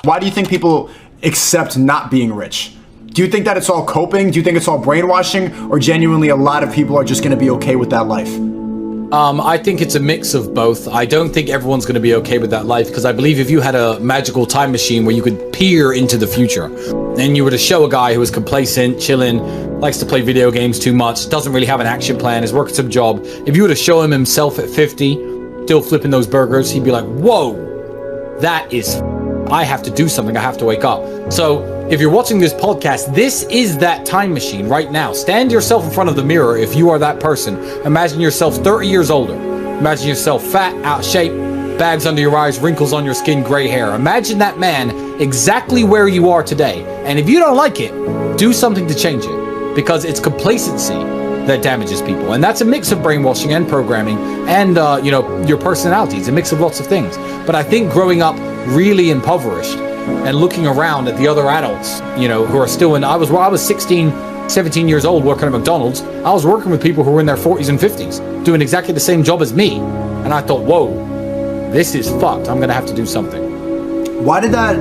Why do you think people accept not being rich? Do you think that it's all coping? Do you think it's all brainwashing? Or genuinely a lot of people are just going to be okay with that life? I think it's a mix of both. I don't think everyone's going to be okay with that life, because I believe if you had a magical time machine where you could peer into the future and you were to show a guy who is complacent, chilling, likes to play video games too much, doesn't really have an action plan, is working some job, if you were to show him himself at 50, still flipping those burgers, he'd be like, whoa, that is... I have to do something. I have to wake up. So if you're watching this podcast, this is that time machine right now. Stand yourself in front of the mirror if you are that person. Imagine yourself 30 years older. Imagine yourself fat, out of shape, bags under your eyes, wrinkles on your skin, gray hair. Imagine that man exactly where you are today. And if you don't like it, do something to change it, because it's complacency that damages people. And that's a mix of brainwashing and programming and, your personality. It's a mix of lots of things. But I think growing up really impoverished and looking around at the other adults, who are still I was 16, 17 years old working at McDonald's. I was working with people who were in their 40s and 50s doing exactly the same job as me. And I thought, whoa, this is fucked. I'm going to have to do something. Why did that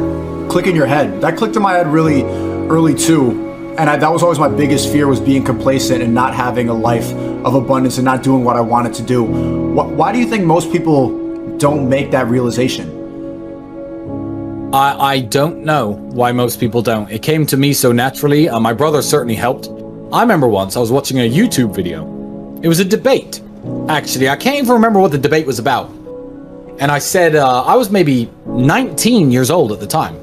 click in your head? That clicked in my head really early too. And that was always my biggest fear, was being complacent and not having a life of abundance and not doing what I wanted to do. Why do you think most people don't make that realization? I don't know why most people don't. It came to me so naturally. My brother certainly helped. I remember once I was watching a YouTube video. It was a debate, actually. I can't even remember what the debate was about. And I said, I was maybe 19 years old at the time.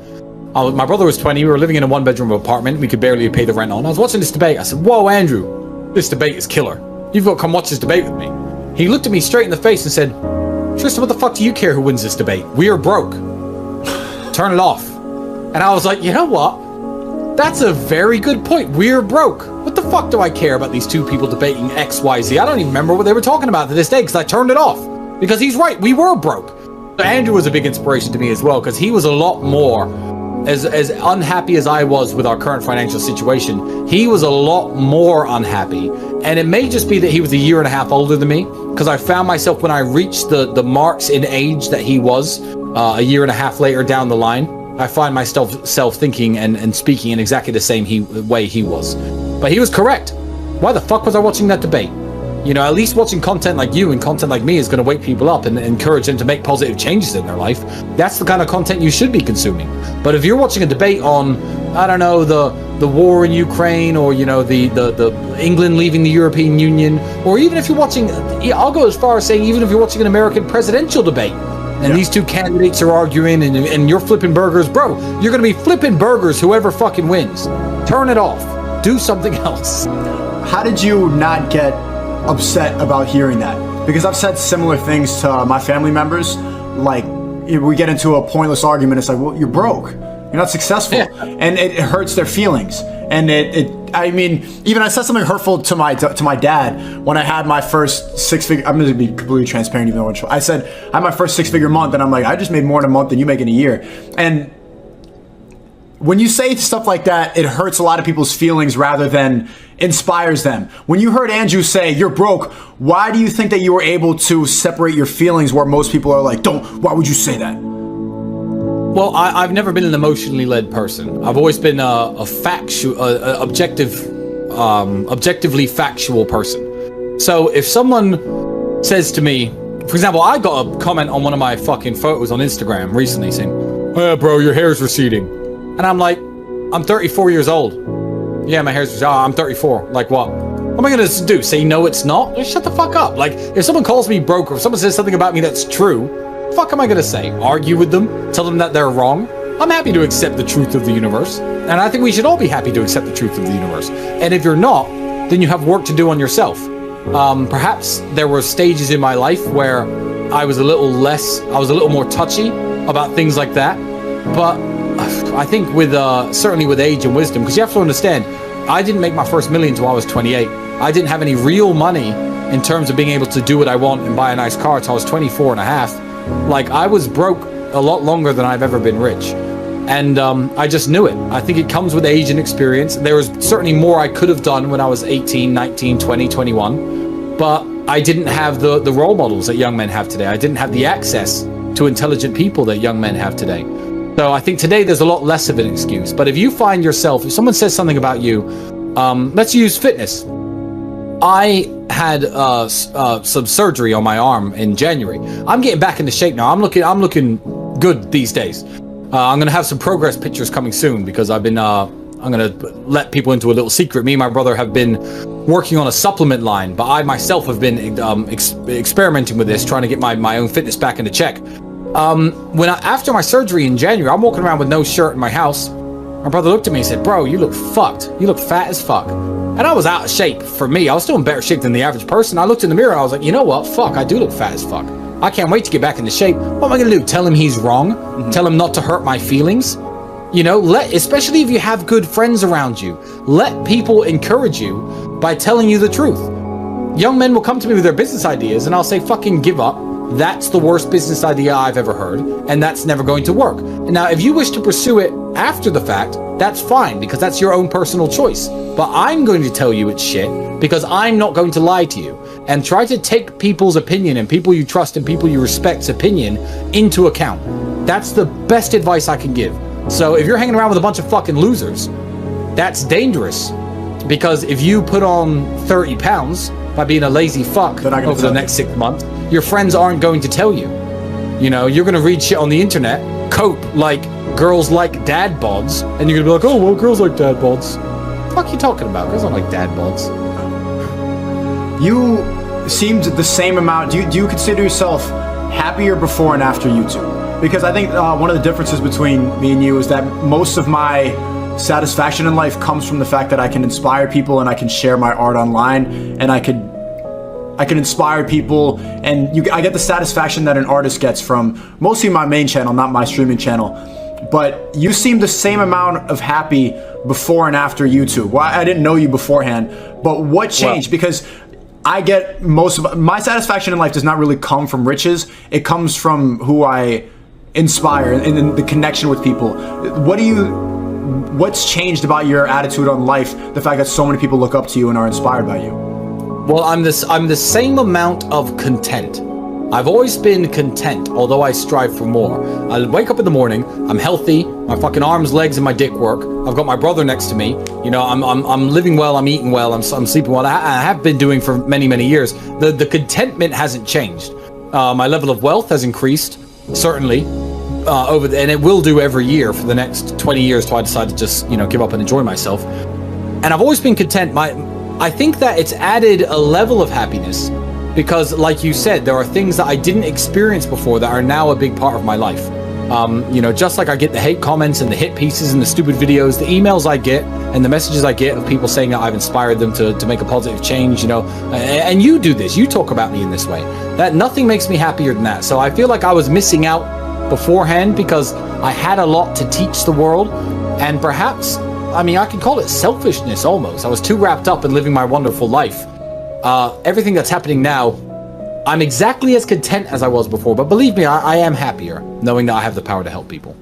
My brother was 20. We were living in a one-bedroom apartment. We could barely pay the rent on. I was watching this debate. I said, whoa, Andrew, this debate is killer. You've got to come watch this debate with me. He looked at me straight in the face and said, Tristan, what the fuck do you care who wins this debate? We are broke. Turn it off. And I was like, you know what? That's a very good point. We're broke. What the fuck do I care about these two people debating X, Y, Z? I don't even remember what they were talking about to this day, because I turned it off. Because he's right. We were broke. So Andrew was a big inspiration to me as well, because he was a lot more... As unhappy as I was with our current financial situation, he was a lot more unhappy. And it may just be that he was a year and a half older than me, because I found myself, when I reached the marks in age that he was, a year and a half later down the line, I find myself thinking and speaking in exactly the same way he was. But he was correct. Why the fuck was I watching that debate? At least watching content like you and content like me is going to wake people up and encourage them to make positive changes in their life. That's the kind of content you should be consuming. But if you're watching a debate on, I don't know, the war in Ukraine, or, the England leaving the European Union, or even if you're watching, I'll go as far as saying, even if you're watching an American presidential debate, and these two candidates are arguing and you're flipping burgers, bro, you're going to be flipping burgers whoever fucking wins. Turn it off. Do something else. How did you not get upset about hearing that? Because I've said similar things to my family members. Like, we get into a pointless argument. It's like, well, you're broke. You're not successful. Yeah. And it hurts their feelings. And even I said something hurtful to my dad when I had my first six-figure, I'm going to be completely transparent, even though I said I had my first six-figure month, and I'm like, I just made more in a month than you make in a year. And when you say stuff like that, it hurts a lot of people's feelings rather than inspires them. When you heard Andrew say, you're broke, why do you think that you were able to separate your feelings, where most people are like, why would you say that? Well, I've never been an emotionally led person. I've always been objectively factual person. So if someone says to me, for example, I got a comment on one of my fucking photos on Instagram recently saying, bro, your hair's receding. And I'm like, I'm 34 years old. Yeah, my hair's, I'm 34. Like what? What am I gonna do? Say no, it's not? Just shut the fuck up. Like, if someone calls me broke, or if someone says something about me that's true, fuck am I gonna say? Argue with them? Tell them that they're wrong? I'm happy to accept the truth of the universe. And I think we should all be happy to accept the truth of the universe. And if you're not, then you have work to do on yourself. Perhaps there were stages in my life where I was a little more touchy about things like that. But I think certainly with age and wisdom, because you have to understand, I didn't make my first million until I was 28. I didn't have any real money in terms of being able to do what I want and buy a nice car until I was 24 and a half. Like, I was broke a lot longer than I've ever been rich. And I just knew it. I think it comes with age and experience. There was certainly more I could have done when I was 18, 19, 20, 21. But I didn't have the role models that young men have today. I didn't have the access to intelligent people that young men have today. So I think today there's a lot less of an excuse. But if you find yourself, if someone says something about you, let's use fitness. I had some surgery on my arm in January. I'm getting back into shape now. I'm looking good these days. I'm gonna have some progress pictures coming soon because I've been I'm gonna let people into a little secret. Me and my brother have been working on a supplement line, but I myself have been experimenting with this, trying to get my own fitness back into check. After my surgery in January, I'm walking around with no shirt in my house. My brother looked at me and said, "Bro, you look fucked. You look fat as fuck." And I was out of shape. For me, I was still in better shape than the average person. I looked in the mirror and I was like, you know what? Fuck, I do look fat as fuck. I can't wait to get back into shape. What am I gonna do? Tell him he's wrong? Tell him not to hurt my feelings? You know, especially if you have good friends around you, let people encourage you by telling you the truth. Young men will come to me with their business ideas and I'll say, fucking give up. That's the worst business idea I've ever heard, and that's never going to work. Now, if you wish to pursue it after the fact, that's fine, because that's your own personal choice. But I'm going to tell you it's shit, because I'm not going to lie to you. And try to take people's opinion, and people you trust and people you respect's opinion, into account. That's the best advice I can give. So if you're hanging around with a bunch of fucking losers, that's dangerous. Because if you put on 30 pounds by being a lazy fuck over the next 6 months, your friends aren't going to tell you. You know, you're going to read shit on the internet, cope like girls like dad bods, and you're going to be like, oh, well, girls like dad bods. What the fuck are you talking about? Girls don't like dad bods. You seemed the same amount. Do you consider yourself happier before and after YouTube? Because I think one of the differences between me and you is that most of my satisfaction in life comes from the fact that I can inspire people and I can share my art online, and I can inspire people, and I get the satisfaction that an artist gets from mostly my main channel, not my streaming channel. But you seem the same amount of happy before and after YouTube. Well, I didn't know you beforehand, but what changed? Because I get most of my satisfaction in life does not really come from riches. It comes from who I inspire and the connection with people. What's changed about your attitude on life? The fact that so many people look up to you and are inspired by you. Well, I'm the same amount of content. I've always been content, although I strive for more. I wake up in the morning, I'm healthy, my fucking arms, legs, and my dick work. I've got my brother next to me. You know, I'm living well, I'm eating well, I'm sleeping well. I have been doing for many, many years. The contentment hasn't changed. My level of wealth has increased, certainly, and it will do every year for the next 20 years till I decide to just, you know, give up and enjoy myself. And I've always been content. I think that it's added a level of happiness because, like you said, there are things that I didn't experience before that are now a big part of my life. You know, just like I get the hate comments and the hit pieces and the stupid videos, the emails I get and the messages I get of people saying that I've inspired them to make a positive change, you know, and you do this, you talk about me in this way. That nothing makes me happier than that. So I feel like I was missing out beforehand because I had a lot to teach the world, and perhaps, I mean, I can call it selfishness almost. I was too wrapped up in living my wonderful life. Everything that's happening now, I'm exactly as content as I was before, but believe me, I am happier knowing that I have the power to help people.